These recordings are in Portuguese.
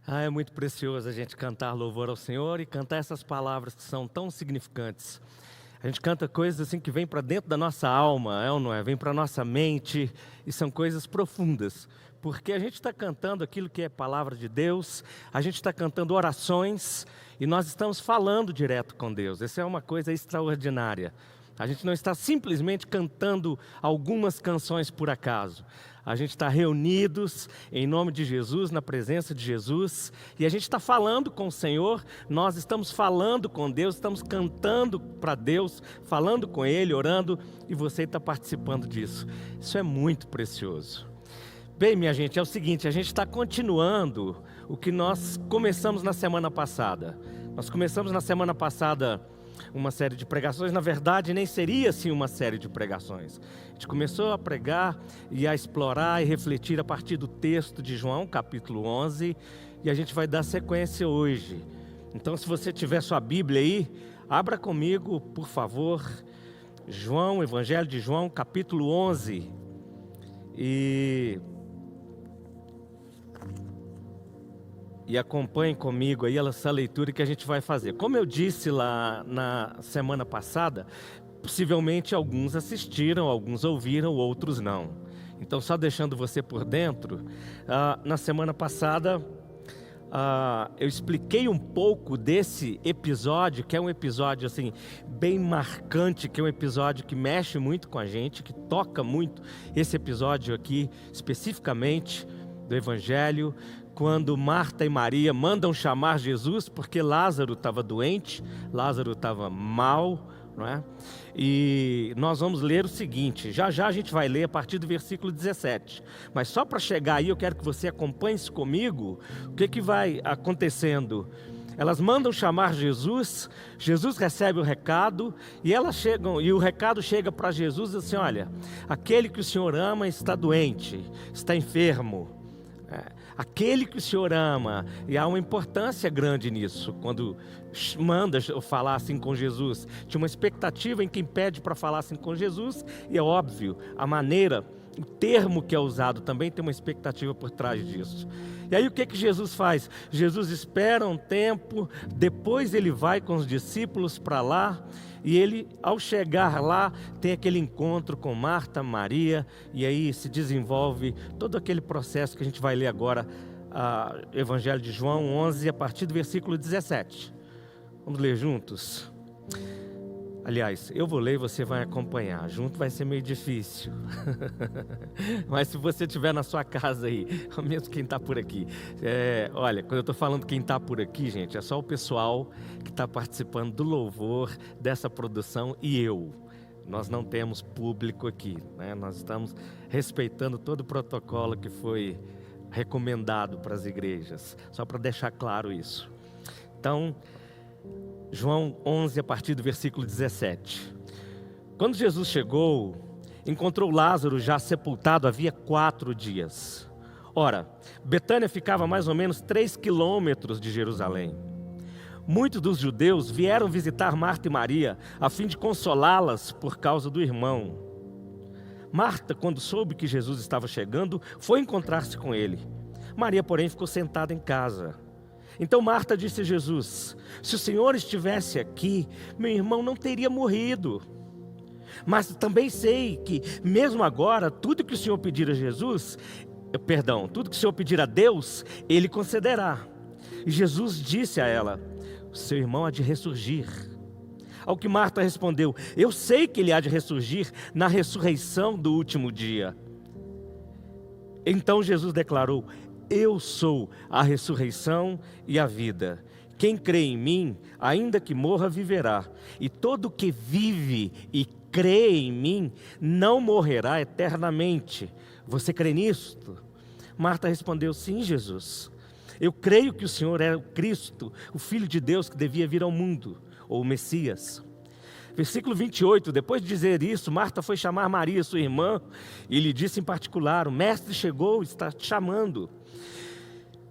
É muito precioso a gente cantar louvor ao Senhor e cantar essas palavras que são tão significantes. A gente canta coisas assim que vêm para dentro da nossa alma, é ou não é? Vem para a nossa mente e são coisas profundas. Porque a gente está cantando aquilo que é palavra de Deus, a gente está cantando orações e nós estamos falando direto com Deus. Essa é uma coisa extraordinária. A gente não está simplesmente cantando algumas canções por acaso. A gente está reunidos em nome de Jesus, na presença de Jesus, e a gente está falando com o Senhor, nós estamos falando com Deus, estamos cantando para Deus, falando com Ele, orando, e você está participando disso. Isso é muito precioso. Bem, minha gente, é o seguinte, a gente está continuando o que nós começamos na semana passada. Nós começamos na semana passada uma série de pregações, na verdade nem seria assim uma série de pregações. A gente começou a pregar e a explorar e refletir a partir do texto de João, capítulo 11, e a gente vai dar sequência hoje. Então, se você tiver sua Bíblia aí, abra comigo, por favor, João, Evangelho de João, capítulo 11, e acompanhe comigo aí essa leitura que a gente vai fazer. Como eu disse lá na semana passada, possivelmente alguns assistiram, alguns ouviram, outros não. Então, só deixando você por dentro, na semana passada eu expliquei um pouco desse episódio, que é um episódio assim, bem marcante, que é um episódio que mexe muito com a gente, que toca muito esse episódio aqui, especificamente do Evangelho, quando Marta e Maria mandam chamar Jesus, porque Lázaro estava doente, Lázaro estava mal, não é? E nós vamos ler o seguinte, já a gente vai ler a partir do versículo 17, mas só para chegar aí eu quero que você acompanhe comigo, o que vai acontecendo. Elas mandam chamar Jesus, Jesus recebe o recado, e elas chegam, e o recado chega para Jesus assim, olha, aquele que o Senhor ama está doente, está enfermo. Aquele que o Senhor ama, e há uma importância grande nisso, quando manda falar assim com Jesus, tinha uma expectativa em quem pede para falar assim com Jesus, e é óbvio, a maneira, o termo que é usado também tem uma expectativa por trás disso. E aí o que Jesus faz? Jesus espera um tempo, depois ele vai com os discípulos para lá, e ele, ao chegar lá, tem aquele encontro com Marta, Maria, e aí se desenvolve todo aquele processo que a gente vai ler agora, Evangelho de João 11, a partir do versículo 17. Vamos ler juntos? Aliás, eu vou ler e você vai acompanhar. Junto vai ser meio difícil. Mas se você estiver na sua casa aí, mesmo quem está por aqui. Olha, quando eu estou falando quem está por aqui, gente, é só o pessoal que está participando do louvor dessa produção e eu. Nós não temos público aqui, né? Nós estamos respeitando todo o protocolo que foi recomendado para as igrejas. Só para deixar claro isso. Então, João 11, a partir do versículo 17. Quando Jesus chegou, encontrou Lázaro já sepultado havia 4 dias. Ora, Betânia ficava mais ou menos 3 quilômetros de Jerusalém. Muitos dos judeus vieram visitar Marta e Maria, a fim de consolá-las por causa do irmão. Marta, quando soube que Jesus estava chegando, foi encontrar-se com ele. Maria, porém, ficou sentada em casa. Então Marta disse a Jesus, se o Senhor estivesse aqui, meu irmão não teria morrido. Mas também sei que, mesmo agora, tudo que o Senhor pedir a tudo que o Senhor pedir a Deus, Ele concederá. E Jesus disse a ela, seu irmão há de ressurgir. Ao que Marta respondeu, eu sei que ele há de ressurgir na ressurreição do último dia. Então Jesus declarou, eu sou a ressurreição e a vida. Quem crê em mim, ainda que morra, viverá. E todo que vive e crê em mim, não morrerá eternamente. Você crê nisto? Marta respondeu, sim, Jesus. Eu creio que o Senhor é o Cristo, o Filho de Deus que devia vir ao mundo, ou o Messias. Versículo 28, depois de dizer isso, Marta foi chamar Maria, sua irmã, e lhe disse em particular, o mestre chegou, está te chamando.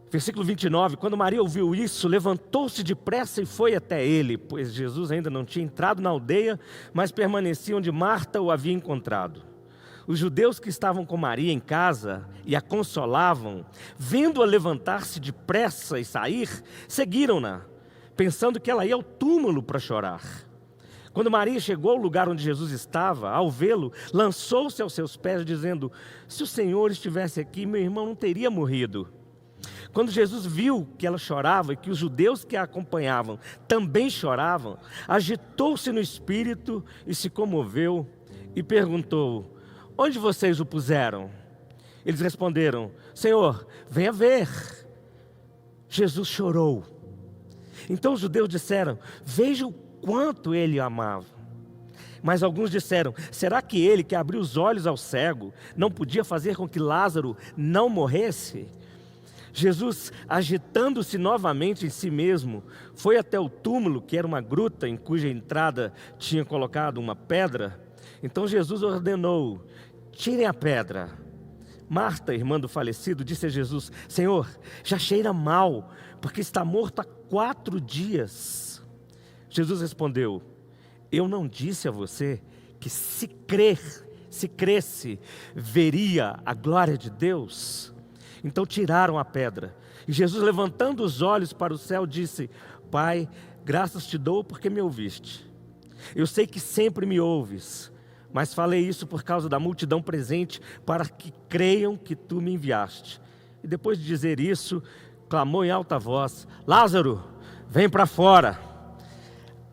Versículo 29, quando Maria ouviu isso, levantou-se depressa e foi até ele, pois Jesus ainda não tinha entrado na aldeia, mas permanecia onde Marta o havia encontrado. Os judeus que estavam com Maria em casa e a consolavam, vendo-a levantar-se depressa e sair, seguiram-na, pensando que ela ia ao túmulo para chorar. Quando Maria chegou ao lugar onde Jesus estava, ao vê-lo, lançou-se aos seus pés, dizendo: se o Senhor estivesse aqui, meu irmão não teria morrido. Quando Jesus viu que ela chorava e que os judeus que a acompanhavam também choravam, agitou-se no espírito e se comoveu e perguntou: onde vocês o puseram? Eles responderam: Senhor, venha ver. Jesus chorou. Então os judeus disseram: veja o quanto ele o amava. Mas alguns disseram: será que ele, que abriu os olhos ao cego, não podia fazer com que Lázaro não morresse? Jesus, agitando-se novamente em si mesmo, foi até o túmulo, que era uma gruta em cuja entrada tinha colocado uma pedra. Então Jesus ordenou: tirem a pedra. Marta, irmã do falecido, disse a Jesus: Senhor, já cheira mal, porque está morto há 4 dias. Jesus respondeu: eu não disse a você que se cresce, veria a glória de Deus? Então tiraram a pedra. E Jesus, levantando os olhos para o céu, disse: Pai, graças te dou porque me ouviste. Eu sei que sempre me ouves, mas falei isso por causa da multidão presente, para que creiam que tu me enviaste. E depois de dizer isso, clamou em alta voz: Lázaro, vem para fora.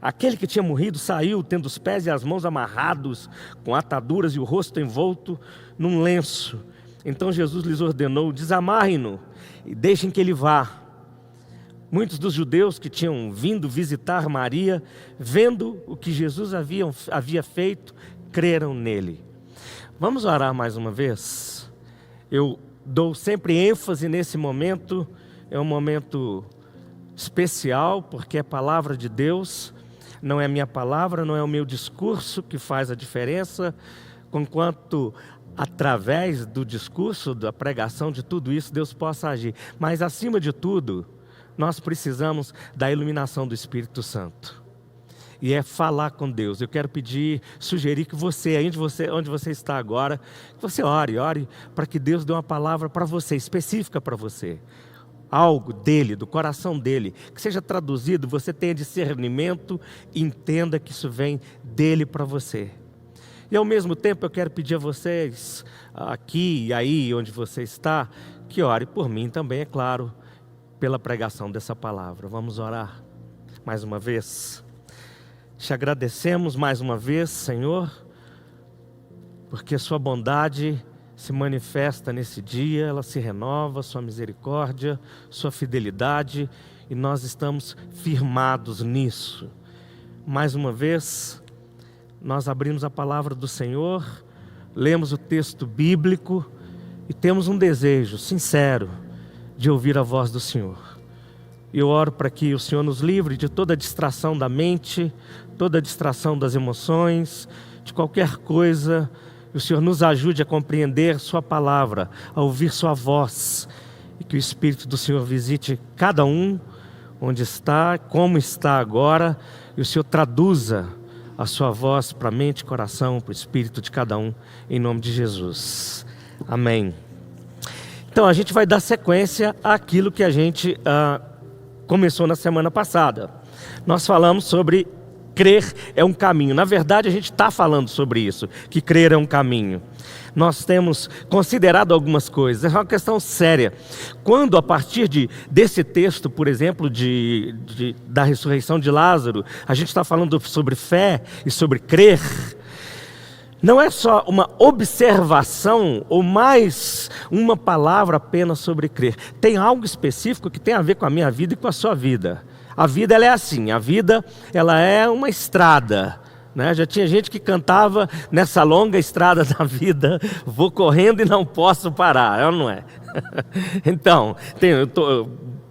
Aquele que tinha morrido saiu, tendo os pés e as mãos amarrados, com ataduras e o rosto envolto num lenço. Então Jesus lhes ordenou: desamarrem-no e deixem que ele vá. Muitos dos judeus que tinham vindo visitar Maria, vendo o que Jesus havia feito, creram nele. Vamos orar mais uma vez? Eu dou sempre ênfase nesse momento, é um momento especial, porque é palavra de Deus, não é minha palavra, não é o meu discurso que faz a diferença, conquanto através do discurso, da pregação, de tudo isso, Deus possa agir. Mas acima de tudo, nós precisamos da iluminação do Espírito Santo. E é falar com Deus. Eu quero sugerir que você, onde você está agora, que você ore para que Deus dê uma palavra para você, específica para você. Algo dele, do coração dele, que seja traduzido, você tenha discernimento, entenda que isso vem dele para você. E ao mesmo tempo eu quero pedir a vocês, aqui e aí onde você está, que ore por mim também, é claro, pela pregação dessa palavra. Vamos orar mais uma vez. Te agradecemos mais uma vez, Senhor, porque a sua bondade se manifesta nesse dia, ela se renova, sua misericórdia, sua fidelidade, e nós estamos firmados nisso. Mais uma vez, nós abrimos a palavra do Senhor, lemos o texto bíblico e temos um desejo sincero de ouvir a voz do Senhor. Eu oro para que o Senhor nos livre de toda distração da mente, toda distração das emoções, de qualquer coisa. E o Senhor nos ajude a compreender sua palavra, a ouvir sua voz. E que o Espírito do Senhor visite cada um, onde está, como está agora. E o Senhor traduza a sua voz para a mente, coração, para o espírito de cada um, em nome de Jesus. Amém. Então a gente vai dar sequência àquilo que a gente começou na semana passada. Nós falamos sobre crer é um caminho. Na verdade a gente está falando sobre isso, que crer é um caminho. Nós temos considerado algumas coisas, é uma questão séria. Quando a partir desse texto, por exemplo, da ressurreição de Lázaro, a gente está falando sobre fé e sobre crer, não é só uma observação ou mais uma palavra apenas sobre crer. Tem algo específico que tem a ver com a minha vida e com a sua vida. A vida ela é assim, a vida ela é uma estrada. Já tinha gente que cantava nessa longa estrada da vida: vou correndo e não posso parar, é ou não é? Então,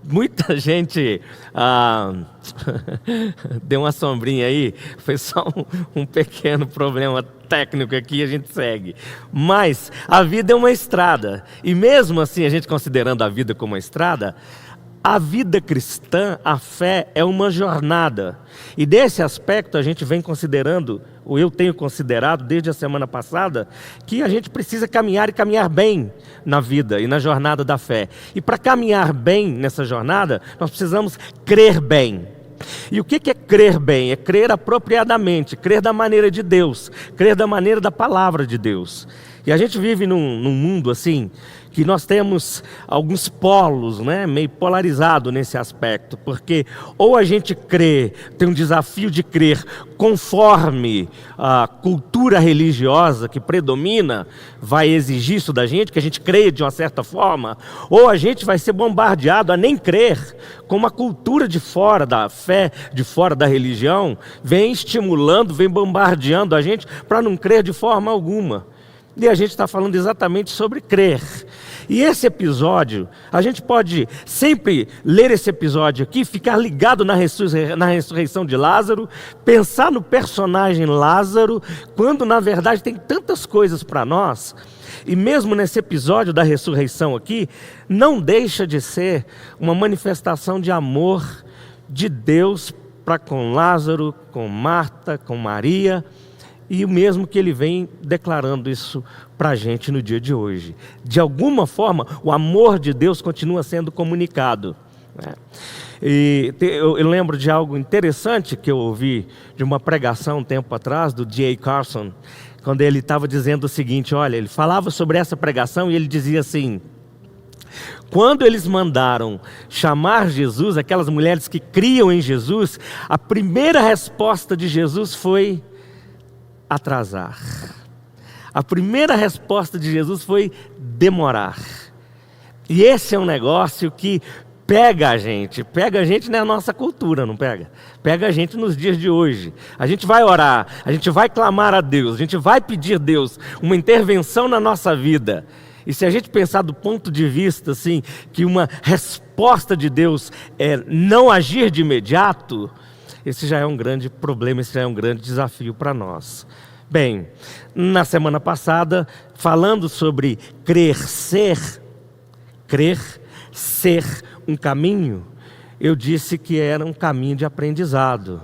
muita gente deu uma sombrinha aí, foi só um pequeno problema técnico aqui, a gente segue. Mas a vida é uma estrada, e mesmo assim a gente considerando a vida como uma estrada, a vida cristã, a fé, é uma jornada. E desse aspecto a gente vem considerando ou eu tenho considerado desde a semana passada, que a gente precisa caminhar e caminhar bem na vida e na jornada da fé. E para caminhar bem nessa jornada, nós precisamos crer bem. E o que é crer bem? É crer apropriadamente, crer da maneira de Deus, crer da maneira da palavra de Deus. E a gente vive num mundo assim, que nós temos alguns polos, né, meio polarizado nesse aspecto, porque ou a gente crê, tem um desafio de crer conforme a cultura religiosa que predomina, vai exigir isso da gente, que a gente creia de uma certa forma, ou a gente vai ser bombardeado a nem crer, como a cultura de fora da fé, de fora da religião, vem estimulando, vem bombardeando a gente para não crer de forma alguma. E a gente está falando exatamente sobre crer. E esse episódio, a gente pode sempre ler esse episódio aqui, ficar ligado na ressurreição de Lázaro, pensar no personagem Lázaro, quando na verdade tem tantas coisas para nós. E mesmo nesse episódio da ressurreição aqui, não deixa de ser uma manifestação de amor de Deus para com Lázaro, com Marta, com Maria. E o mesmo que ele vem declarando isso para a gente no dia de hoje. De alguma forma, o amor de Deus continua sendo comunicado, né? E eu lembro de algo interessante que eu ouvi de uma pregação um tempo atrás, do D.A. Carson, quando ele estava dizendo o seguinte, olha, ele falava sobre essa pregação e ele dizia assim: quando eles mandaram chamar Jesus, aquelas mulheres que criam em Jesus, a primeira resposta de Jesus foi atrasar. A primeira resposta de Jesus foi demorar. E esse é um negócio que pega a gente na nossa cultura, não pega? Pega a gente nos dias de hoje. A gente vai orar, a gente vai clamar a Deus, a gente vai pedir a Deus uma intervenção na nossa vida. E se a gente pensar do ponto de vista assim, que uma resposta de Deus é não agir de imediato, esse já é um grande problema, esse já é um grande desafio para nós. Bem, na semana passada, falando sobre crer ser um caminho, eu disse que era um caminho de aprendizado.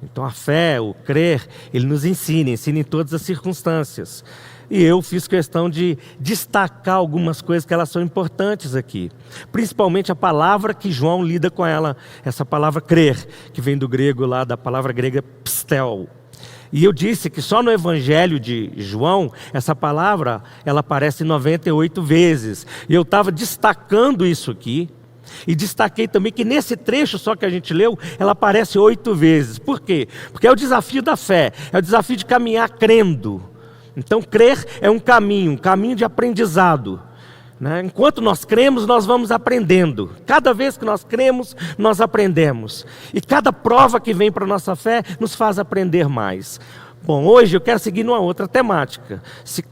Então a fé, o crer, ele nos ensina em todas as circunstâncias. E eu fiz questão de destacar algumas coisas que elas são importantes aqui. Principalmente a palavra que João lida com ela, essa palavra crer, que vem do grego lá, da palavra grega pistel. E eu disse que só no Evangelho de João, essa palavra, ela aparece 98 vezes. E eu estava destacando isso aqui. E destaquei também que nesse trecho só que a gente leu, ela aparece 8 vezes. Por quê? Porque é o desafio da fé, é o desafio de caminhar crendo. Então crer é um caminho de aprendizado, né? Enquanto nós cremos, nós vamos aprendendo. Cada vez que nós cremos, nós aprendemos. E cada prova que vem para a nossa fé nos faz aprender mais. Bom, hoje eu quero seguir numa outra temática. Se o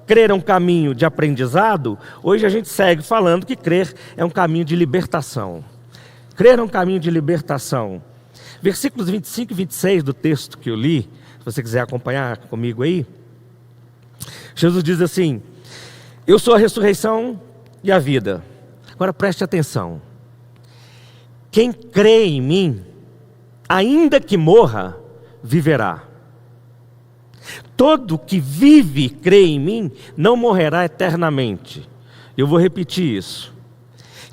crer é um caminho de aprendizado, hoje a gente segue falando que crer é um caminho de libertação. Crer é um caminho de libertação. Versículos 25 e 26 do texto que eu li, se você quiser acompanhar comigo aí, Jesus diz assim: eu sou a ressurreição e a vida. Agora preste atenção. Quem crê em mim, ainda que morra, viverá. Todo que vive e crê em mim, não morrerá eternamente. Eu vou repetir isso.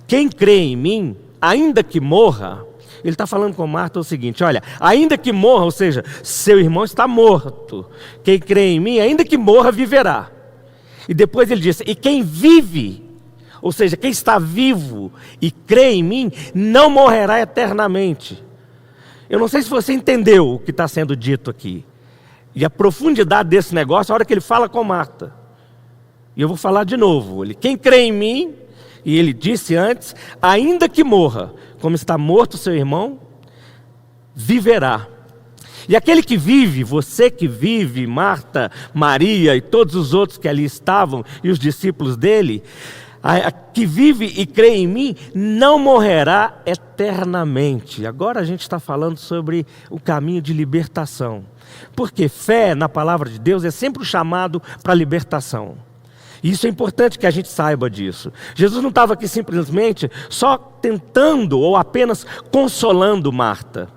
Quem crê em mim, ainda que morra, ele está falando com Marta o seguinte: olha, ainda que morra, ou seja, seu irmão está morto. Quem crê em mim, ainda que morra, viverá. E depois ele diz: e quem vive, ou seja, quem está vivo e crê em mim, não morrerá eternamente. Eu não sei se você entendeu o que está sendo dito aqui. E a profundidade desse negócio, a hora que ele fala com Marta. E eu vou falar de novo. Quem crê em mim, e ele disse antes, ainda que morra, como está morto seu irmão, viverá. E aquele que vive, você que vive, Marta, Maria e todos os outros que ali estavam, e os discípulos dele, que vive e crê em mim, não morrerá eternamente. Agora a gente está falando sobre o caminho de libertação. Porque fé na palavra de Deus é sempre o chamado para a libertação. E isso é importante que a gente saiba disso. Jesus não estava aqui simplesmente só tentando ou apenas consolando Marta.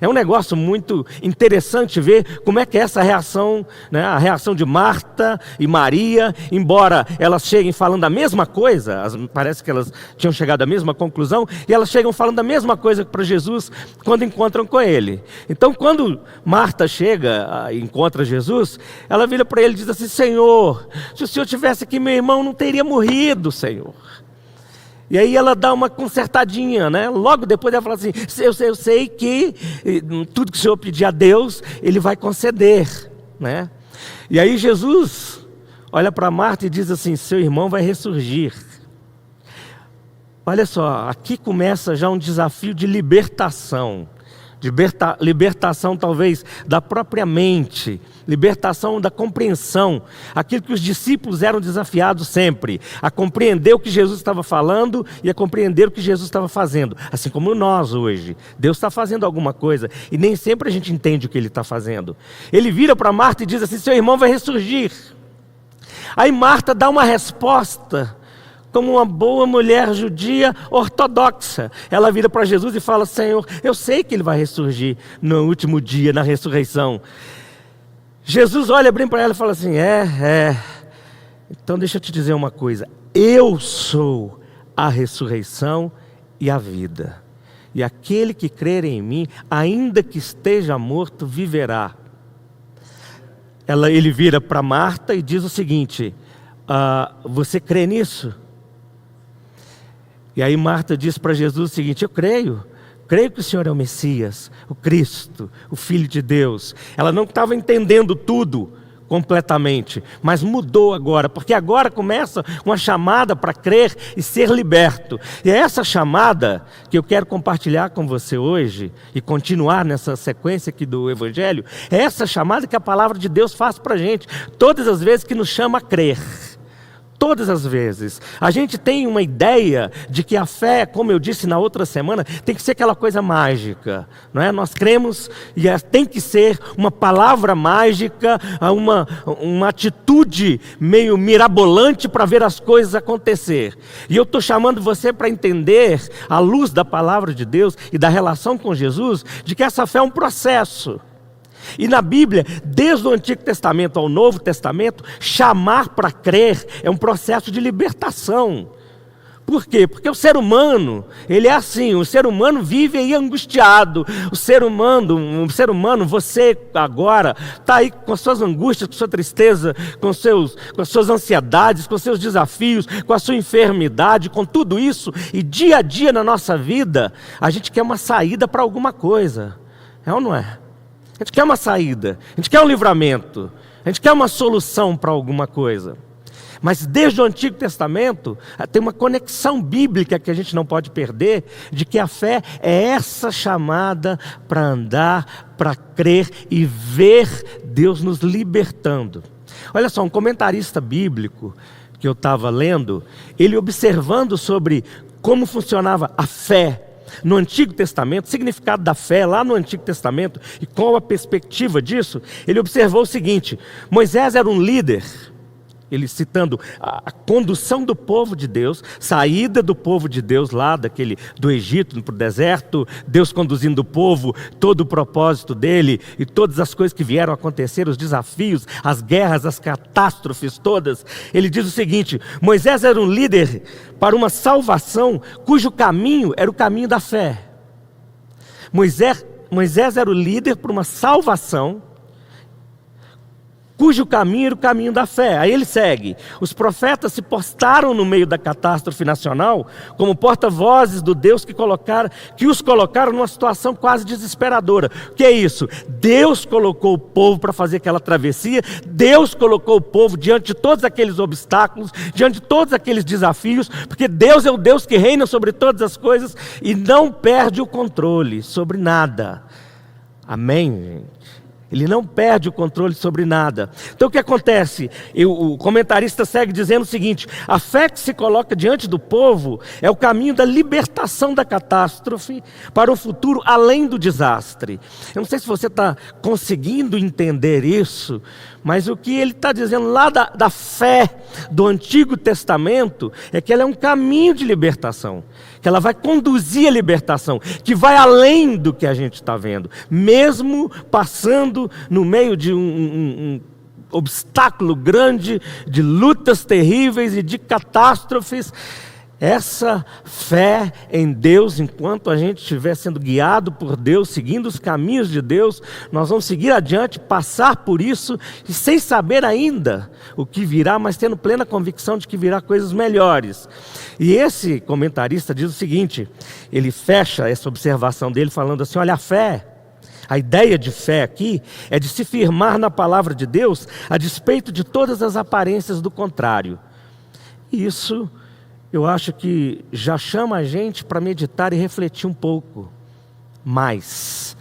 É um negócio muito interessante ver como é que é essa reação, né? A reação de Marta e Maria, embora elas cheguem falando a mesma coisa, parece que elas tinham chegado à mesma conclusão, e elas chegam falando a mesma coisa para Jesus quando encontram com ele. Então, quando Marta chega e encontra Jesus, ela vira para ele e diz assim: Senhor, se o Senhor tivesse aqui, meu irmão não teria morrido, Senhor. E aí ela dá uma consertadinha, né? Logo depois ela fala assim: eu sei que tudo que o Senhor pedir a Deus, Ele vai conceder, né? E aí Jesus olha para Marta e diz assim: seu irmão vai ressurgir. Olha só, aqui começa já um desafio de libertação. Libertação talvez da própria mente, libertação da compreensão, aquilo que os discípulos eram desafiados sempre, a compreender o que Jesus estava falando e a compreender o que Jesus estava fazendo, assim como nós hoje. Deus está fazendo alguma coisa e nem sempre a gente entende o que Ele está fazendo. Ele vira para Marta e diz assim: seu irmão vai ressurgir. Aí Marta dá uma resposta como uma boa mulher judia ortodoxa. Ela vira para Jesus e fala: Senhor, eu sei que Ele vai ressurgir no último dia, na ressurreição. Jesus olha bem para ela e fala assim: então deixa eu te dizer uma coisa, eu sou a ressurreição e a vida, e aquele que crer em mim, ainda que esteja morto, viverá. Ele vira para Marta e diz o seguinte: você crê nisso? E aí Marta diz para Jesus o seguinte: eu creio que o Senhor é o Messias, o Cristo, o Filho de Deus. Ela não estava entendendo tudo completamente, mas mudou agora, porque agora começa uma chamada para crer e ser liberto. E é essa chamada que eu quero compartilhar com você hoje, e continuar nessa sequência aqui do Evangelho. É essa chamada que a palavra de Deus faz para a gente, todas as vezes que nos chama a crer. Todas as vezes. A gente tem uma ideia de que a fé, como eu disse na outra semana, tem que ser aquela coisa mágica, não é? Nós cremos e tem que ser uma palavra mágica, uma atitude meio mirabolante para ver as coisas acontecer. E eu estou chamando você para entender, à luz da palavra de Deus e da relação com Jesus, de que essa fé é um processo. E na Bíblia, desde o Antigo Testamento ao Novo Testamento, chamar para crer é um processo de libertação. Por quê? Porque o ser humano, ele é assim, o ser humano vive aí angustiado. O ser humano, você agora está aí com as suas angústias, com a sua tristeza, com as suas ansiedades, com os seus desafios, com a sua enfermidade, com tudo isso. E dia a dia na nossa vida, a gente quer uma saída para alguma coisa. É ou não é? A gente quer uma saída, a gente quer um livramento, a gente quer uma solução para alguma coisa. Mas desde o Antigo Testamento, tem uma conexão bíblica que a gente não pode perder, de que a fé é essa chamada para andar, para crer e ver Deus nos libertando. Olha só, um comentarista bíblico que eu estava lendo, ele observando sobre como funcionava a fé no Antigo Testamento, o significado da fé lá no Antigo Testamento e qual a perspectiva disso, ele observou o seguinte: Moisés era um líder, ele citando a condução do povo de Deus, saída do povo de Deus lá do Egito para o deserto, Deus conduzindo o povo, todo o propósito dele e todas as coisas que vieram a acontecer, os desafios, as guerras, as catástrofes todas. Ele diz o seguinte: Moisés era um líder para uma salvação cujo caminho era o caminho da fé. Moisés era o líder para uma salvação cujo caminho era o caminho da fé. Aí ele segue: os profetas se postaram no meio da catástrofe nacional como porta-vozes do Deus que os colocaram numa situação quase desesperadora. O que é isso? Deus colocou o povo para fazer aquela travessia, Deus colocou o povo diante de todos aqueles obstáculos, diante de todos aqueles desafios, porque Deus é o Deus que reina sobre todas as coisas e não perde o controle sobre nada. Amém, gente? Ele não perde o controle sobre nada. Então o que acontece? O comentarista segue dizendo o seguinte: a fé que se coloca diante do povo é o caminho da libertação da catástrofe para um futuro além do desastre. Eu não sei se você está conseguindo entender isso, Mas o que ele está dizendo lá da fé do Antigo Testamento é que ela é um caminho de libertação, que ela vai conduzir a libertação, que vai além do que a gente está vendo, mesmo passando no meio de um obstáculo grande, de lutas terríveis e de catástrofes. Essa fé em Deus, enquanto a gente estiver sendo guiado por Deus, seguindo os caminhos de Deus, nós vamos seguir adiante, passar por isso, e sem saber ainda o que virá, mas tendo plena convicção de que virá coisas melhores. E esse comentarista diz o seguinte, ele fecha essa observação dele falando assim, olha, a ideia de fé aqui é de se firmar na palavra de Deus a despeito de todas as aparências do contrário. E isso eu acho que já chama a gente para meditar e refletir um pouco mais,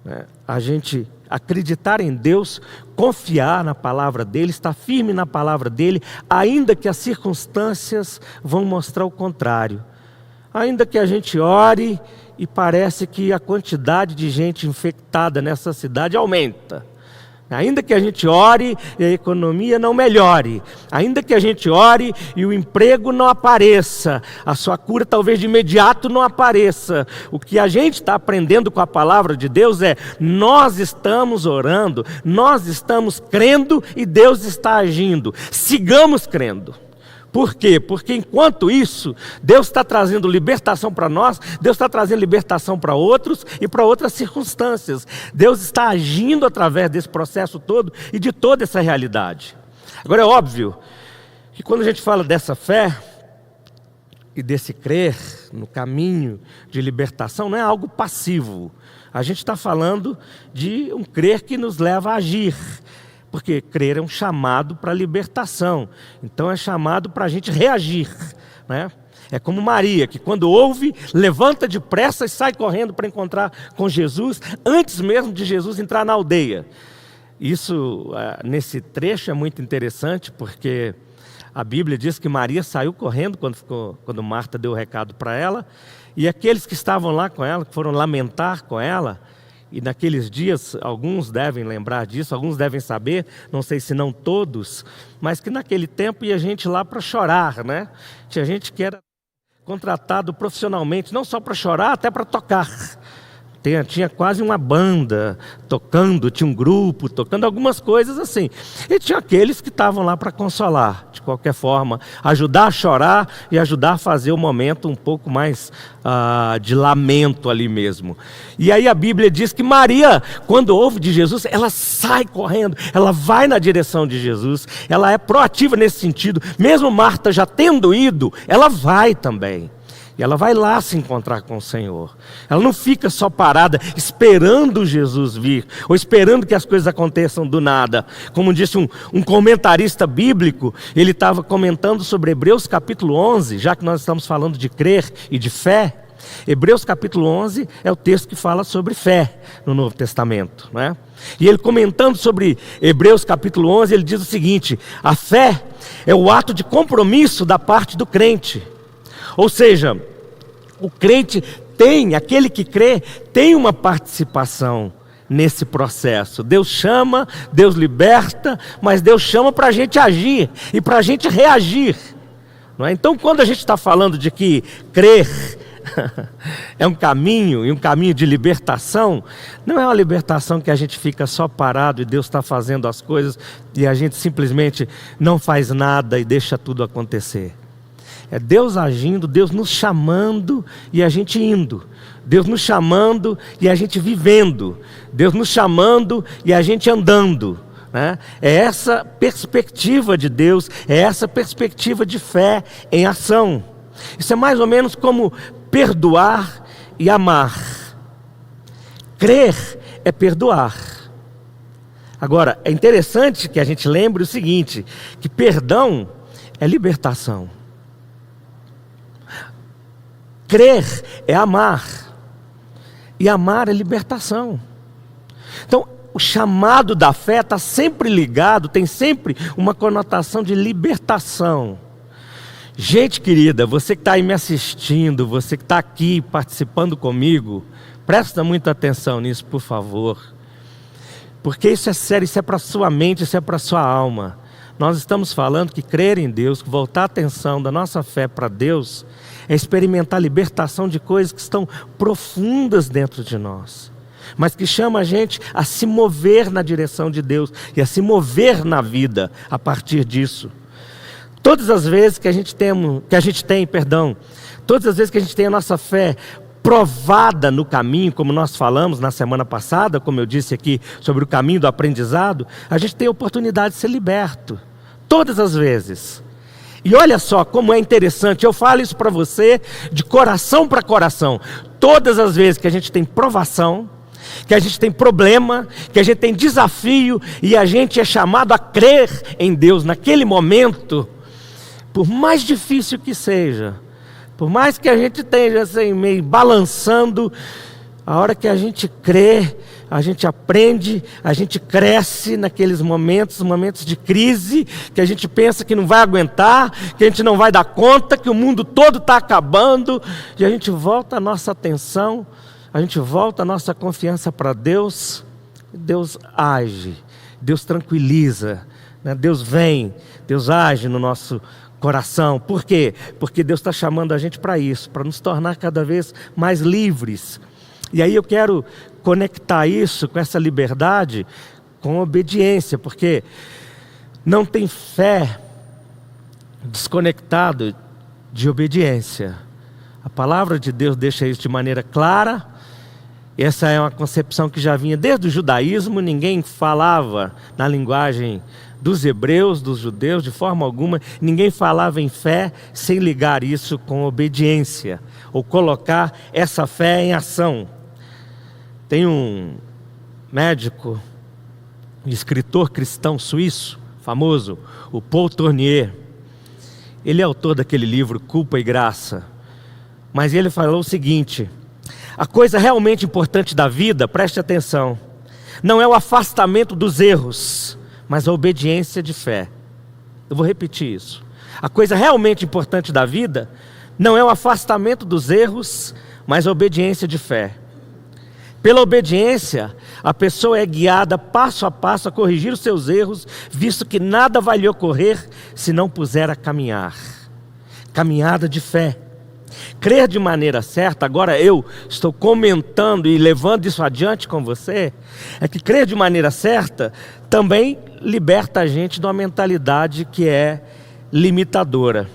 né? A gente acreditar em Deus, confiar na palavra dEle, estar firme na palavra dEle, ainda que as circunstâncias vão mostrar o contrário. Ainda que a gente ore e parece que a quantidade de gente infectada nessa cidade aumenta. Ainda que a gente ore e a economia não melhore, ainda que a gente ore e o emprego não apareça, a sua cura talvez de imediato não apareça, o que a gente está aprendendo com a palavra de Deus é, nós estamos orando, nós estamos crendo e Deus está agindo, sigamos crendo. Por quê? Porque enquanto isso, Deus está trazendo libertação para nós, Deus está trazendo libertação para outros e para outras circunstâncias. Deus está agindo através desse processo todo e de toda essa realidade. Agora é óbvio que quando a gente fala dessa fé e desse crer no caminho de libertação, não é algo passivo. A gente está falando de um crer que nos leva a agir. Porque crer é um chamado para a libertação. Então é chamado para a gente reagir, né? É como Maria, que quando ouve, levanta depressa e sai correndo para encontrar com Jesus, antes mesmo de Jesus entrar na aldeia. Isso, nesse trecho, é muito interessante, porque a Bíblia diz que Maria saiu correndo quando Marta deu o recado para ela, e aqueles que estavam lá com ela, que foram lamentar com ela, e naqueles dias, alguns devem lembrar disso, alguns devem saber, não sei se não todos, mas que naquele tempo ia gente lá para chorar, né? Tinha gente que era contratado profissionalmente, não só para chorar, até para tocar. Tinha quase uma banda tocando, tinha um grupo tocando, algumas coisas assim. E tinha aqueles que estavam lá para consolar, de qualquer forma, ajudar a chorar e ajudar a fazer o momento um pouco mais de lamento ali mesmo. E aí a Bíblia diz que Maria, quando ouve de Jesus, ela sai correndo, ela vai na direção de Jesus, ela é proativa nesse sentido. Mesmo Marta já tendo ido, ela vai também. E ela vai lá se encontrar com o Senhor. Ela não fica só parada esperando Jesus vir, ou esperando que as coisas aconteçam do nada. Como disse um comentarista bíblico, ele estava comentando sobre Hebreus capítulo 11, já que nós estamos falando de crer e de fé. Hebreus capítulo 11 é o texto que fala sobre fé no Novo Testamento, né? E ele comentando sobre Hebreus capítulo 11, ele diz o seguinte: a fé é o ato de compromisso da parte do crente. Ou seja, o crente aquele que crê, tem uma participação nesse processo. Deus chama, Deus liberta, mas Deus chama para a gente agir e para a gente reagir, não é? Então, quando a gente está falando de que crer é um caminho, e um caminho de libertação, não é uma libertação que a gente fica só parado e Deus está fazendo as coisas e a gente simplesmente não faz nada e deixa tudo acontecer. É Deus agindo, Deus nos chamando e a gente indo. Deus nos chamando e a gente vivendo. Deus nos chamando e a gente andando, né? É essa perspectiva de Deus, é essa perspectiva de fé em ação. Isso é mais ou menos como perdoar e amar. Crer é perdoar. Agora, é interessante que a gente lembre o seguinte, que perdão é libertação. Crer é amar, e amar é libertação. Então, o chamado da fé está sempre ligado, tem sempre uma conotação de libertação. Gente querida, você que está aí me assistindo, você que está aqui participando comigo, presta muita atenção nisso, por favor. Porque isso é sério, isso é para a sua mente, isso é para a sua alma. Nós estamos falando que crer em Deus, que voltar a atenção da nossa fé para Deus, é experimentar a libertação de coisas que estão profundas dentro de nós, mas que chama a gente a se mover na direção de Deus e a se mover na vida a partir disso. Todas as vezes que a gente tem, todas as vezes que a gente tem a nossa fé provada no caminho, como nós falamos na semana passada, como eu disse aqui sobre o caminho do aprendizado, a gente tem a oportunidade de ser liberto, todas as vezes. E olha só como é interessante, eu falo isso para você de coração para coração. Todas as vezes que a gente tem provação, que a gente tem problema, que a gente tem desafio, e a gente é chamado a crer em Deus naquele momento, por mais difícil que seja, por mais que a gente esteja assim, meio balançando, a hora que a gente crê, a gente aprende, a gente cresce naqueles momentos de crise, que a gente pensa que não vai aguentar, que a gente não vai dar conta, que o mundo todo está acabando, e a gente volta a nossa atenção, a gente volta a nossa confiança para Deus, Deus age, Deus tranquiliza, né? Deus vem, Deus age no nosso coração. Por quê? Porque Deus está chamando a gente para isso, para nos tornar cada vez mais livres. E aí eu quero conectar isso com essa liberdade, com obediência, porque não tem fé desconectado de obediência. A palavra de Deus deixa isso de maneira clara. Essa é uma concepção que já vinha desde o judaísmo, ninguém falava na linguagem dos hebreus, dos judeus, de forma alguma, ninguém falava em fé sem ligar isso com obediência, ou colocar essa fé em ação. Tem um médico, escritor cristão suíço, famoso, o Paul Tournier. Ele é autor daquele livro Culpa e Graça. Mas ele falou o seguinte: a coisa realmente importante da vida, preste atenção, não é o afastamento dos erros, mas a obediência de fé. Eu vou repetir isso. A coisa realmente importante da vida não é o afastamento dos erros, mas a obediência de fé. Pela obediência, a pessoa é guiada passo a passo a corrigir os seus erros, visto que nada vai lhe ocorrer se não puser a caminhar. Caminhada de fé. Crer de maneira certa, agora eu estou comentando e levando isso adiante com você, é que crer de maneira certa também liberta a gente de uma mentalidade que é limitadora.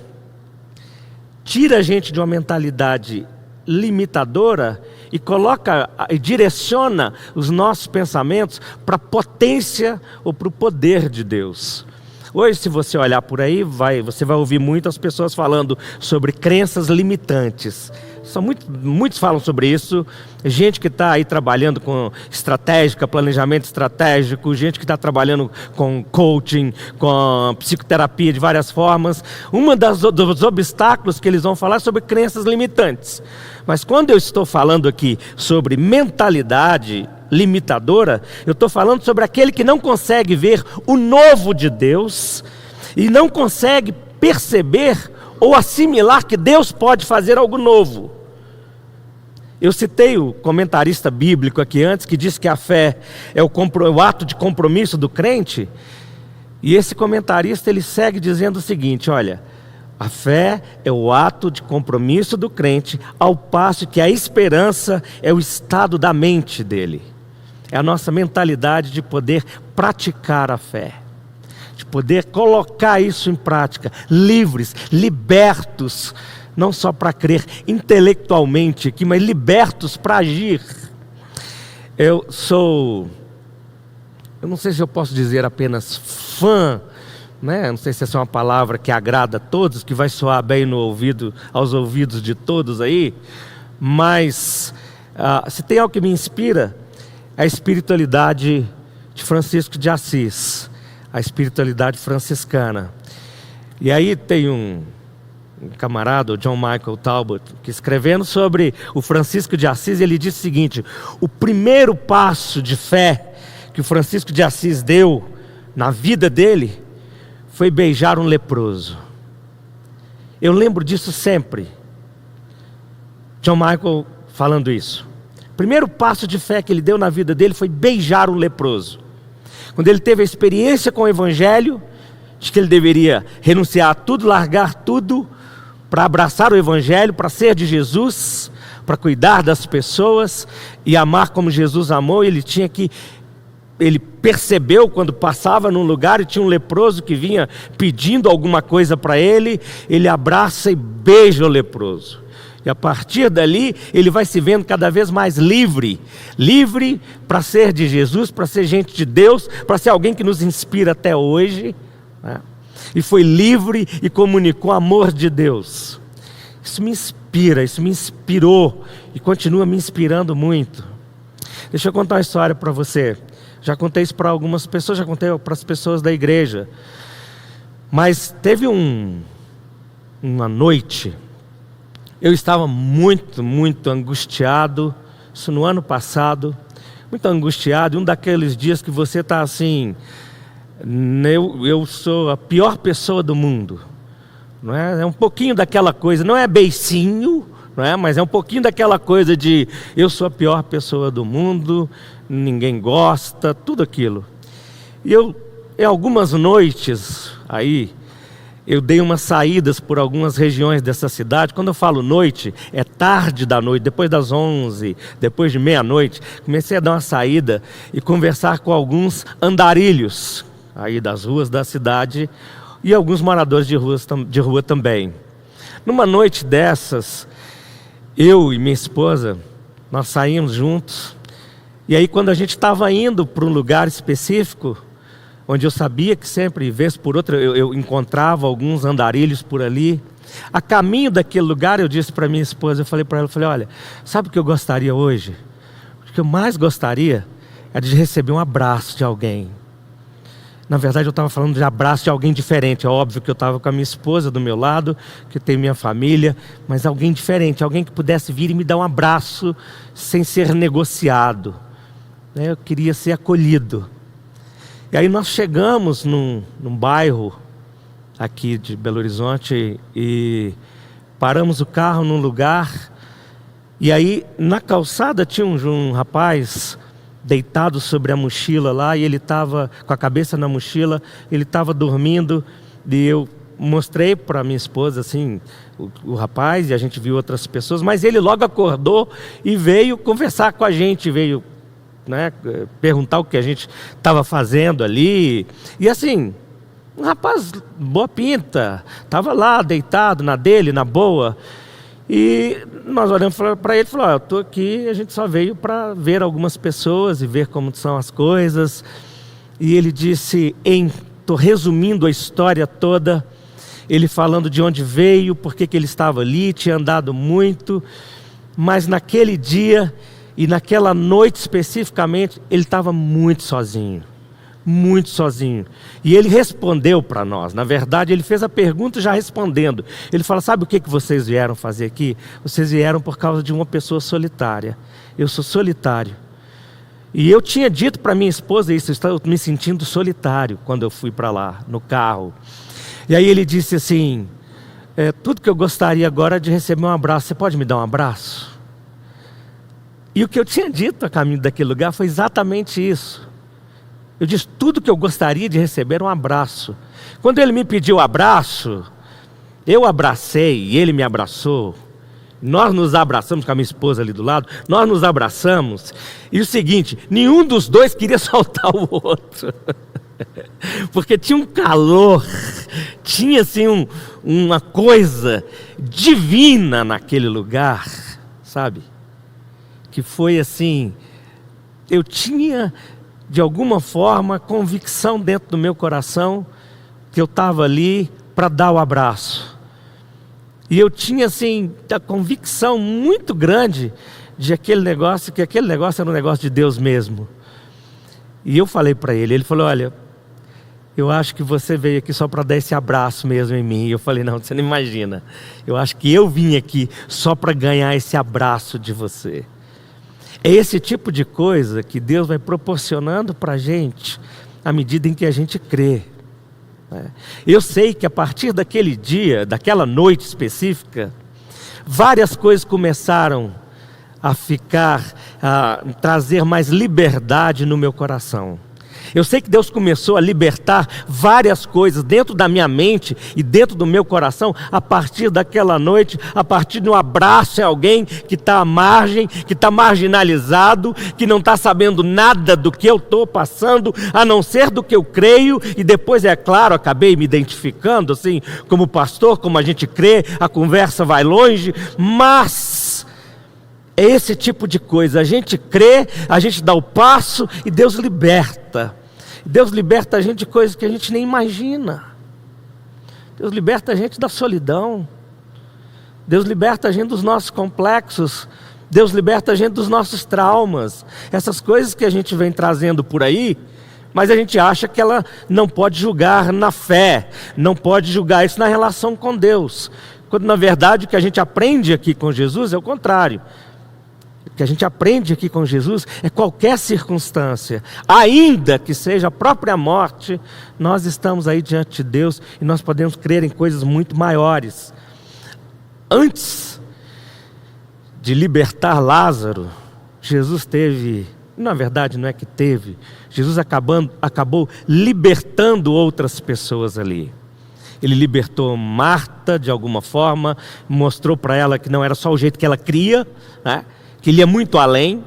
Tira a gente de uma mentalidade limitadora e coloca e direciona os nossos pensamentos para a potência ou para o poder de Deus. Hoje, se você olhar por aí, você vai ouvir muitas pessoas falando sobre crenças limitantes. Muitos falam sobre isso. Gente que está aí trabalhando com planejamento estratégico, gente que está trabalhando com coaching, com psicoterapia de várias formas. Dos obstáculos que eles vão falar é sobre crenças limitantes. Mas quando eu estou falando aqui sobre mentalidade limitadora, eu estou falando sobre aquele que não consegue ver o novo de Deus e não consegue perceber ou assimilar que Deus pode fazer algo novo. Eu citei o comentarista bíblico aqui antes, que disse que a fé é o ato de compromisso do crente, e esse comentarista ele segue dizendo o seguinte: olha, a fé é o ato de compromisso do crente, ao passo que a esperança é o estado da mente dele. É a nossa mentalidade de poder praticar a fé, de poder colocar isso em prática, livres, libertos, não só para crer intelectualmente aqui, mas libertos para agir. Eu não sei se eu posso dizer apenas fã, né? Não sei se essa é uma palavra que agrada a todos, que vai soar bem no ouvido, aos ouvidos de todos aí, mas se tem algo que me inspira, a espiritualidade de Francisco de Assis, a espiritualidade franciscana. E aí tem um camarada, o John Michael Talbot, que escrevendo sobre o Francisco de Assis, ele disse o seguinte: o primeiro passo de fé que o Francisco de Assis deu na vida dele foi beijar um leproso. Eu lembro disso sempre. John Michael falando isso. O primeiro passo de fé que ele deu na vida dele foi beijar um leproso. Quando ele teve a experiência com o Evangelho, de que ele deveria renunciar a tudo, largar tudo, para abraçar o Evangelho, para ser de Jesus, para cuidar das pessoas e amar como Jesus amou, ele percebeu quando passava num lugar e tinha um leproso que vinha pedindo alguma coisa para ele, ele abraça e beija o leproso. E a partir dali, ele vai se vendo cada vez mais livre para ser de Jesus, para ser gente de Deus, para ser alguém que nos inspira até hoje, né? E foi livre e comunicou o amor de Deus. Isso me inspira, isso me inspirou e continua me inspirando muito. Deixa eu contar uma história para você. Já contei isso para algumas pessoas, já contei para as pessoas da igreja. Mas teve uma noite, eu estava muito angustiado, isso no ano passado, muito angustiado, um daqueles dias que você está assim, eu sou a pior pessoa do mundo, não é? É um pouquinho daquela coisa, não é beicinho, não é? Mas é um pouquinho daquela coisa de eu sou a pior pessoa do mundo, ninguém gosta, tudo aquilo. E em algumas noites aí, eu dei umas saídas por algumas regiões dessa cidade. Quando eu falo noite, é tarde da noite, depois das 11, depois de meia-noite. Comecei a dar uma saída e conversar com alguns andarilhos aí das ruas da cidade e alguns moradores de rua também. Numa noite dessas, eu e minha esposa, nós saímos juntos. E aí quando a gente estava indo para um lugar específico, onde eu sabia que sempre, vez por outra, eu encontrava alguns andarilhos por ali. A caminho daquele lugar, eu disse para minha esposa, eu falei para ela, olha, sabe o que eu gostaria hoje? O que eu mais gostaria é de receber um abraço de alguém. Na verdade, eu estava falando de abraço de alguém diferente. É óbvio que eu estava com a minha esposa do meu lado, que tem minha família, mas alguém diferente, alguém que pudesse vir e me dar um abraço sem ser negociado. Eu queria ser acolhido. E aí nós chegamos num bairro aqui de Belo Horizonte e paramos o carro num lugar. E aí na calçada tinha um rapaz deitado sobre a mochila lá, e ele estava com a cabeça na mochila, ele estava dormindo, e eu mostrei para minha esposa assim, o rapaz, e a gente viu outras pessoas, mas ele logo acordou e veio conversar com a gente, veio perguntar o que a gente estava fazendo ali, e assim, um rapaz boa pinta, estava lá deitado na dele, na boa. E nós olhamos para ele e falamos, eu estou aqui, a gente só veio para ver algumas pessoas e ver como são as coisas. E ele disse, estou resumindo a história toda, ele falando de onde veio, por que ele estava ali, tinha andado muito, mas naquele dia e naquela noite especificamente, ele estava muito sozinho. Muito sozinho. E ele respondeu para nós. Na verdade, ele fez a pergunta já respondendo. Ele fala, sabe o que vocês vieram fazer aqui? Vocês vieram por causa de uma pessoa solitária. Eu sou solitário. E eu tinha dito para minha esposa isso, eu estava me sentindo solitário quando eu fui para lá, no carro. E aí ele disse assim, tudo que eu gostaria agora é de receber um abraço. Você pode me dar um abraço? E o que eu tinha dito a caminho daquele lugar foi exatamente isso. Eu disse, tudo que eu gostaria de receber era um abraço. Quando ele me pediu abraço, eu abracei e ele me abraçou. Nós nos abraçamos com a minha esposa ali do lado, nós nos abraçamos. E o seguinte, nenhum dos dois queria soltar o outro. Porque tinha um calor, tinha assim uma coisa divina naquele lugar, sabe? Que foi assim, eu tinha de alguma forma convicção dentro do meu coração que eu estava ali para dar o abraço. E eu tinha assim a convicção muito grande de que aquele negócio era um negócio de Deus mesmo. E eu falei para ele falou, olha, eu acho que você veio aqui só para dar esse abraço mesmo em mim. E eu falei, não, você não imagina. Eu acho que eu vim aqui só para ganhar esse abraço de você. É esse tipo de coisa que Deus vai proporcionando para a gente à medida em que a gente crê. Eu sei que a partir daquele dia, daquela noite específica, várias coisas começaram a trazer mais liberdade no meu coração. Eu sei que Deus começou a libertar várias coisas dentro da minha mente e dentro do meu coração a partir daquela noite, a partir de um abraço a alguém que está à margem, que está marginalizado, que não está sabendo nada do que eu estou passando, a não ser do que eu creio. E depois, é claro, acabei me identificando assim como pastor, como a gente crê, a conversa vai longe, mas é esse tipo de coisa, a gente crê, a gente dá o passo e Deus liberta. Deus liberta a gente de coisas que a gente nem imagina. Deus liberta a gente da solidão. Deus liberta a gente dos nossos complexos. Deus liberta a gente dos nossos traumas. Essas coisas que a gente vem trazendo por aí, mas a gente acha que ela não pode julgar na fé, não pode julgar isso na relação com Deus. Quando na verdade o que a gente aprende aqui com Jesus é o contrário. O que a gente aprende aqui com Jesus é qualquer circunstância, ainda que seja a própria morte, nós estamos aí diante de Deus e nós podemos crer em coisas muito maiores. Antes de libertar Lázaro, Jesus teve, na verdade não é que teve, Jesus acabou libertando outras pessoas ali. Ele libertou Marta de alguma forma, mostrou para ela que não era só o jeito que ela cria, né? Que ele ia muito além.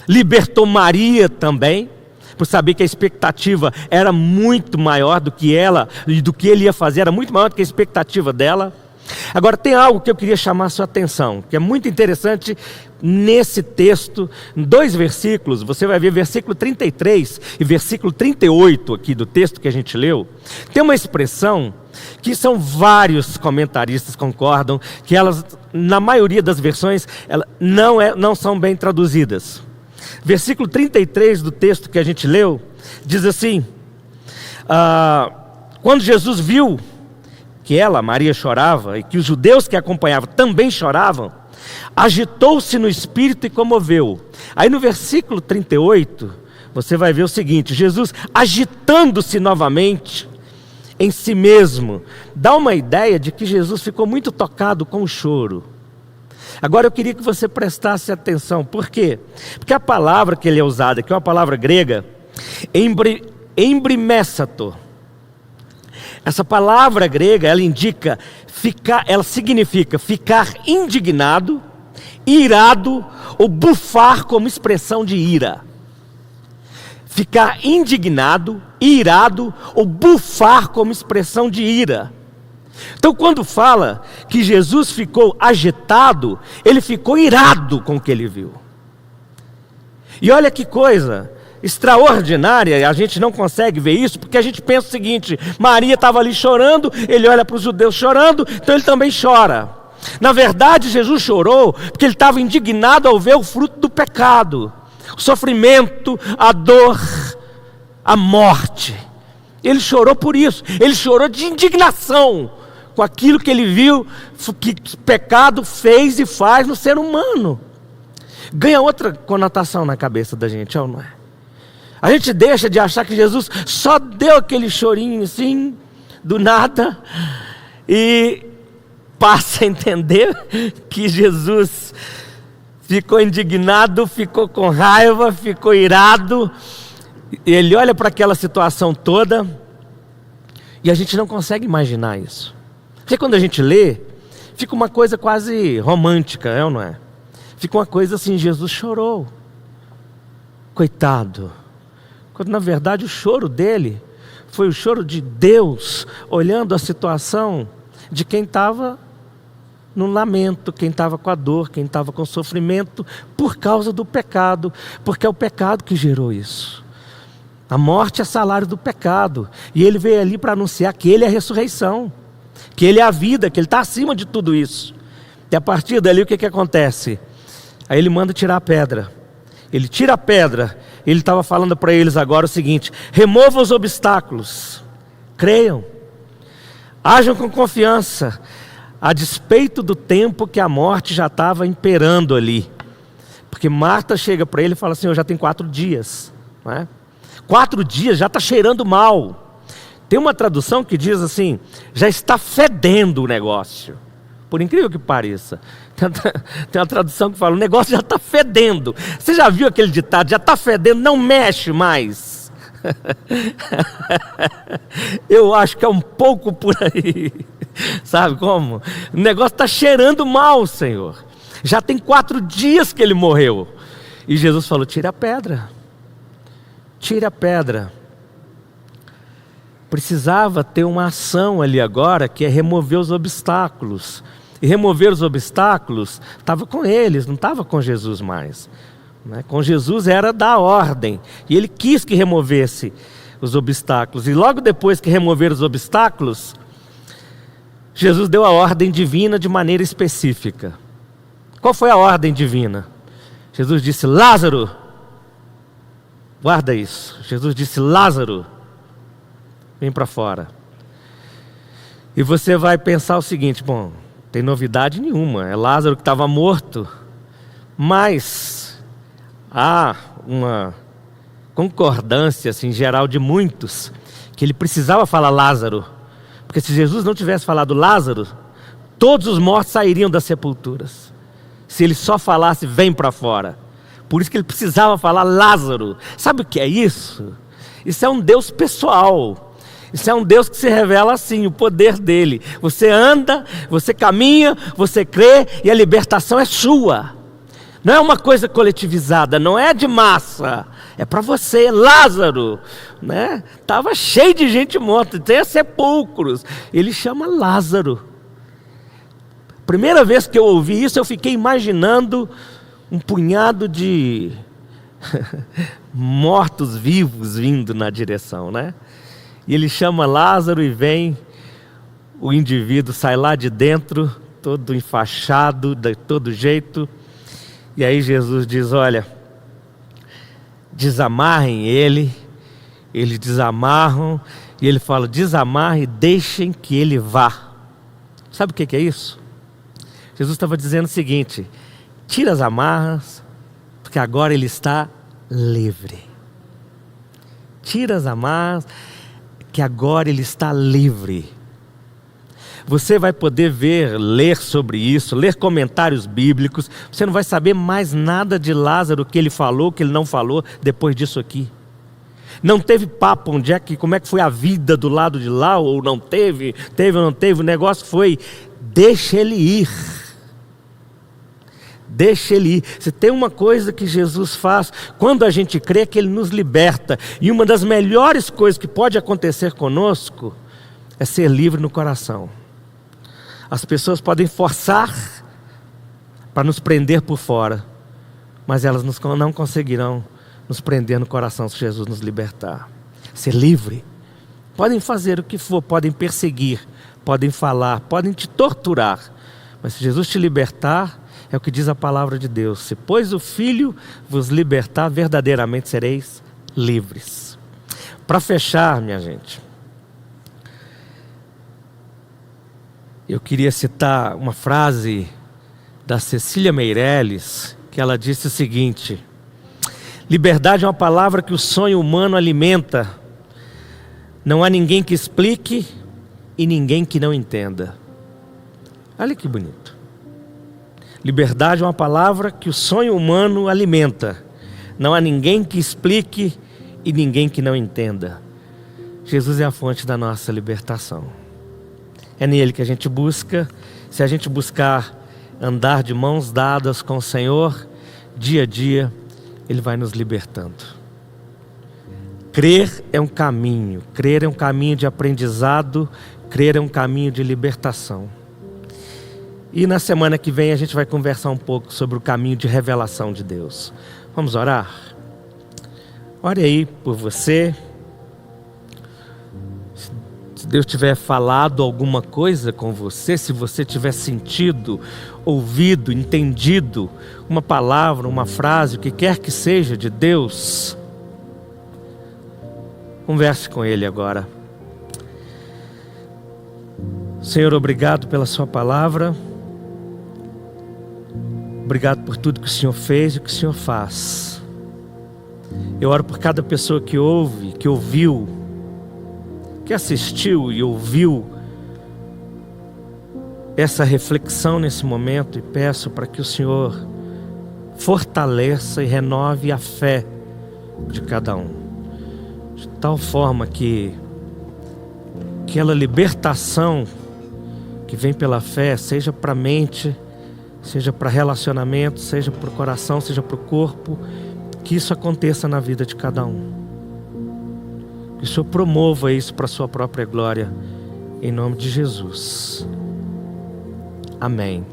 Libertou Maria também, por saber que a expectativa era muito maior do que ela, e do que ele ia fazer, era muito maior do que a expectativa dela. Agora tem algo que eu queria chamar a sua atenção, que é muito interessante nesse texto, em 2 versículos, você vai ver versículo 33 e versículo 38 aqui do texto que a gente leu, tem uma expressão que são vários comentaristas concordam, que elas, na maioria das versões, elas não são bem traduzidas. Versículo 33 do texto que a gente leu, diz assim, quando Jesus viu que ela, Maria, chorava, e que os judeus que a acompanhavam também choravam, agitou-se no espírito e comoveu. Aí no versículo 38, você vai ver o seguinte, Jesus agitando-se novamente em si mesmo, dá uma ideia de que Jesus ficou muito tocado com o choro. Agora eu queria que você prestasse atenção, por quê? Porque a palavra que ele é usada, que é uma palavra grega, embrimessato. Essa palavra grega, ela indica, ela significa ficar indignado, irado ou bufar como expressão de ira. Ficar indignado, irado ou bufar como expressão de ira. Então quando fala que Jesus ficou agitado, ele ficou irado com o que ele viu. E olha que coisa extraordinária, a gente não consegue ver isso, porque a gente pensa o seguinte, Maria estava ali chorando, ele olha para os judeus chorando, então ele também chora. Na verdade Jesus chorou, porque ele estava indignado ao ver o fruto do pecado, o sofrimento, a dor, a morte. Ele chorou por isso, ele chorou de indignação, com aquilo que ele viu, que o pecado fez e faz no ser humano. Ganha outra conotação na cabeça da gente, não é? A gente deixa de achar que Jesus só deu aquele chorinho assim, do nada, e passa a entender que Jesus ficou indignado, ficou com raiva, ficou irado. Ele olha para aquela situação toda e a gente não consegue imaginar isso. Porque quando a gente lê, fica uma coisa quase romântica, é ou não é? Fica uma coisa assim, Jesus chorou, coitado. Quando na verdade o choro dele foi o choro de Deus, olhando a situação de quem estava no lamento, quem estava com a dor, quem estava com o sofrimento, por causa do pecado, porque é o pecado que gerou isso. A morte é salário do pecado, e ele veio ali para anunciar que ele é a ressurreição, que ele é a vida, que ele está acima de tudo isso. E a partir dali o que acontece? Aí ele manda tirar a pedra. Ele tira a pedra. Ele estava falando para eles agora o seguinte: remova os obstáculos, creiam, ajam com confiança, a despeito do tempo que a morte já estava imperando ali. Porque Marta chega para ele e fala assim: já tem 4 dias, não é? 4 dias, já está cheirando mal. Tem uma tradução que diz assim: já está fedendo o negócio. Por incrível que pareça, tem uma tradução que fala: o negócio já está fedendo. Você já viu aquele ditado, já está fedendo, não mexe mais? Eu acho que é um pouco por aí. Sabe como? O negócio está cheirando mal, Senhor. Já tem 4 dias que ele morreu. E Jesus falou: tira a pedra. Tira a pedra. Precisava ter uma ação ali agora, que é remover os obstáculos. E remover os obstáculos estava com eles, não estava com Jesus mais. Com Jesus era dar ordem. E ele quis que removesse os obstáculos. E logo depois que remover os obstáculos, Jesus deu a ordem divina de maneira específica. Qual foi a ordem divina? Jesus disse: Lázaro, guarda isso. Jesus disse: Lázaro, vem para fora. E você vai pensar o seguinte: bom, tem novidade nenhuma, é Lázaro que estava morto. Mas há uma concordância assim, geral de muitos, que ele precisava falar Lázaro. Porque se Jesus não tivesse falado Lázaro, todos os mortos sairiam das sepulturas. Se ele só falasse: vem para fora. Por isso que ele precisava falar Lázaro. Sabe o que é isso? Isso é um Deus pessoal. Isso é um Deus que se revela assim, o poder dele. Você anda, você caminha, você crê e a libertação é sua. Não é uma coisa coletivizada, não é de massa. É para você. Lázaro, né? Estava cheio de gente morta, tem sepulcros. Ele chama Lázaro. Primeira vez que eu ouvi isso, eu fiquei imaginando um punhado de mortos-vivos vindo na direção, né? E ele chama Lázaro e vem, o indivíduo sai lá de dentro, todo enfaixado, de todo jeito. E aí Jesus diz: olha, desamarrem ele. Eles desamarram e ele fala: desamarrem e deixem que ele vá. Sabe o que é isso? Jesus estava dizendo o seguinte: tira as amarras, porque agora ele está livre. Tira as amarras, que agora ele está livre. Você vai poder ler sobre isso, ler comentários bíblicos. Você não vai saber mais nada de Lázaro, o que ele falou, o que ele não falou, depois disso aqui. Não teve papo, como é que foi a vida do lado de lá, ou não teve, teve ou não teve. O negócio foi: deixa ele ir. Deixa ele ir. Se tem uma coisa que Jesus faz quando a gente crê, é que ele nos liberta. E uma das melhores coisas que pode acontecer conosco é ser livre no coração. As pessoas podem forçar para nos prender por fora, mas elas não conseguirão nos prender no coração se Jesus nos libertar. Ser livre. Podem fazer o que for, podem perseguir, podem falar, podem te torturar, mas se Jesus te libertar, é o que diz a palavra de Deus: se pois o Filho vos libertar, verdadeiramente sereis livres. Para fechar, minha gente, eu queria citar uma frase da Cecília Meirelles, que ela disse o seguinte: liberdade é uma palavra que o sonho humano alimenta. Não há ninguém que explique e ninguém que não entenda. Olha que bonito. Liberdade é uma palavra que o sonho humano alimenta. Não há ninguém que explique e ninguém que não entenda. Jesus é a fonte da nossa libertação. É nele que a gente busca. Se a gente buscar andar de mãos dadas com o Senhor, dia a dia, Ele vai nos libertando. Crer é um caminho. Crer é um caminho de aprendizado. Crer é um caminho de libertação. E na semana que vem a gente vai conversar um pouco sobre o caminho de revelação de Deus. Vamos orar? Ore aí por você. Se Deus tiver falado alguma coisa com você, se você tiver sentido, ouvido, entendido uma palavra, uma frase, o que quer que seja de Deus, converse com Ele agora. Senhor, obrigado pela sua palavra. Obrigado por tudo que o Senhor fez e o que o Senhor faz. Eu oro por cada pessoa que ouve, que ouviu, que assistiu e ouviu essa reflexão nesse momento, e peço para que o Senhor fortaleça e renove a fé de cada um. de tal forma que aquela libertação que vem pela fé, seja para a mente, seja para relacionamento, seja para o coração, seja para o corpo, que isso aconteça na vida de cada um. Que o Senhor promova isso para a sua própria glória, em nome de Jesus. Amém.